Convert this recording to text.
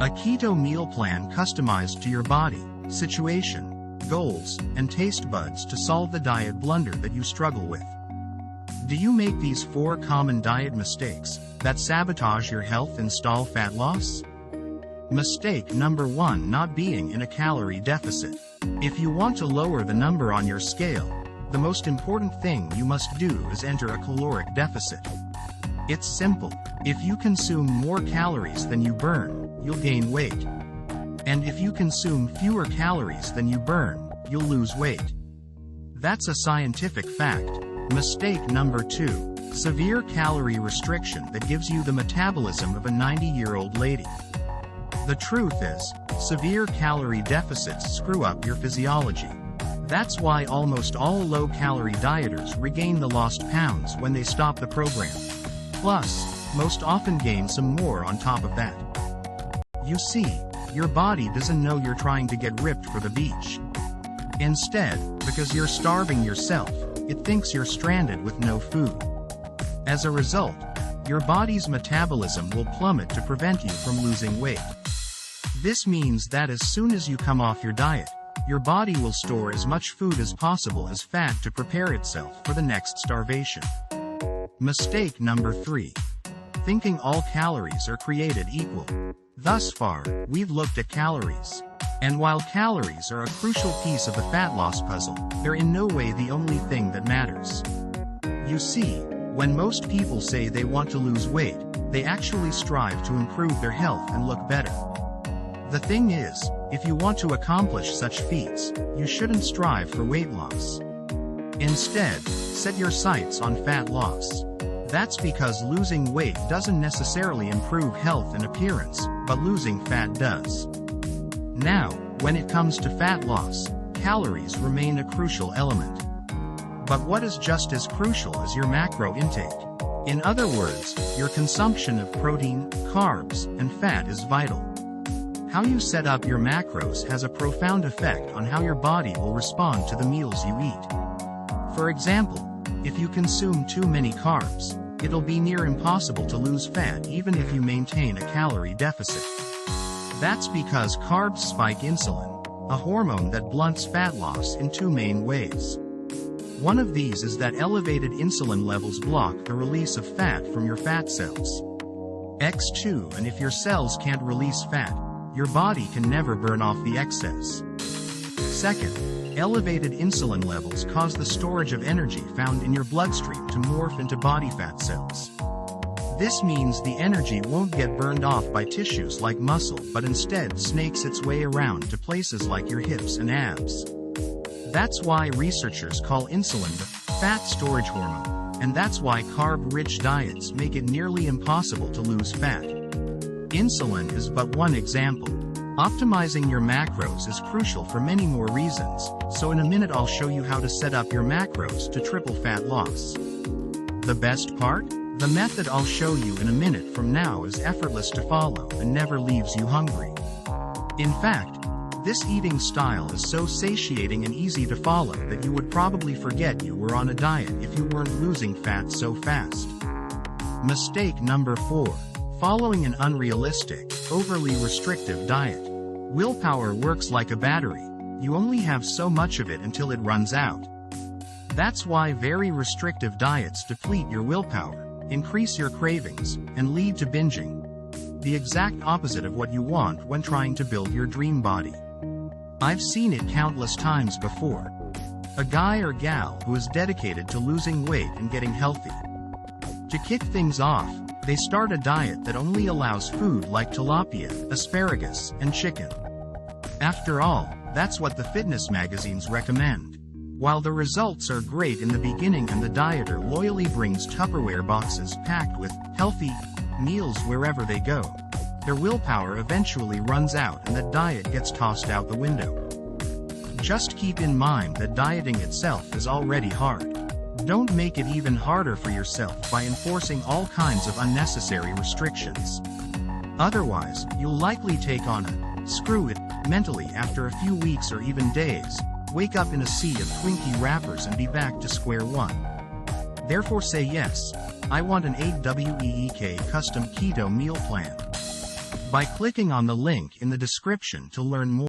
A keto meal plan customized to your body, situation, goals, and taste buds to solve the diet blunder that you struggle with. Do you make these 4 common diet mistakes that sabotage your health and stall fat loss? Mistake number 1: not being in a calorie deficit. If you want to lower the number on your scale, the most important thing you must do is enter a caloric deficit. It's simple. If you consume more calories than you burn, you'll gain weight. And if you consume fewer calories than you burn, you'll lose weight. That's a scientific fact. Mistake number 2: severe calorie restriction that gives you the metabolism of a 90-year-old lady. The truth is, severe calorie deficits screw up your physiology. That's why almost all low-calorie dieters regain the lost pounds when they stop the program. Plus, most often gain some more on top of that. You see, your body doesn't know you're trying to get ripped for the beach. Instead, because you're starving yourself, it thinks you're stranded with no food. As a result, your body's metabolism will plummet to prevent you from losing weight. This means that as soon as you come off your diet, your body will store as much food as possible as fat to prepare itself for the next starvation. Mistake number 3: thinking all calories are created equal. Thus far, we've looked at calories. And while calories are a crucial piece of the fat loss puzzle, they're in no way the only thing that matters. You see, when most people say they want to lose weight, they actually strive to improve their health and look better. The thing is, if you want to accomplish such feats, you shouldn't strive for weight loss. Instead, set your sights on fat loss. That's because losing weight doesn't necessarily improve health and appearance, but losing fat does. Now, when it comes to fat loss, calories remain a crucial element. But what is just as crucial as your macro intake? In other words, your consumption of protein, carbs, and fat is vital. How you set up your macros has a profound effect on how your body will respond to the meals you eat. For example, if you consume too many carbs, it'll be near impossible to lose fat even if you maintain a calorie deficit. That's because carbs spike insulin, a hormone that blunts fat loss in 2 main ways. One of these is that elevated insulin levels block the release of fat from your fat cells. X2 And if your cells can't release fat, your body can never burn off the excess. Second, elevated insulin levels cause the storage of energy found in your bloodstream to morph into body fat cells. This means the energy won't get burned off by tissues like muscle but instead snakes its way around to places like your hips and abs. That's why researchers call insulin the fat storage hormone, and that's why carb-rich diets make it nearly impossible to lose fat. Insulin is but one example. Optimizing your macros is crucial for many more reasons, so in a minute I'll show you how to set up your macros to triple fat loss. The best part? The method I'll show you in a minute from now is effortless to follow and never leaves you hungry. In fact, this eating style is so satiating and easy to follow that you would probably forget you were on a diet if you weren't losing fat so fast. Mistake number 4: following an unrealistic, overly restrictive diet. Willpower works like a battery. You only have so much of it until it runs out. That's why very restrictive diets deplete your willpower, increase your cravings, and lead to binging. The exact opposite of what you want when trying to build your dream body. I've seen it countless times before. A guy or gal who is dedicated to losing weight and getting healthy. To kick things off, they start a diet that only allows food like tilapia, asparagus, and chicken. After all, that's what the fitness magazines recommend. While the results are great in the beginning and the dieter loyally brings Tupperware boxes packed with healthy meals wherever they go, their willpower eventually runs out and the diet gets tossed out the window. Just keep in mind that dieting itself is already hard. Don't make it even harder for yourself by enforcing all kinds of unnecessary restrictions. Otherwise, you'll likely take on a screw it mentally after a few weeks or even days, wake up in a sea of Twinkie wrappers and be back to square one. Therefore say yes, I want an 8-week custom keto meal plan. by clicking on the link in the description to learn more.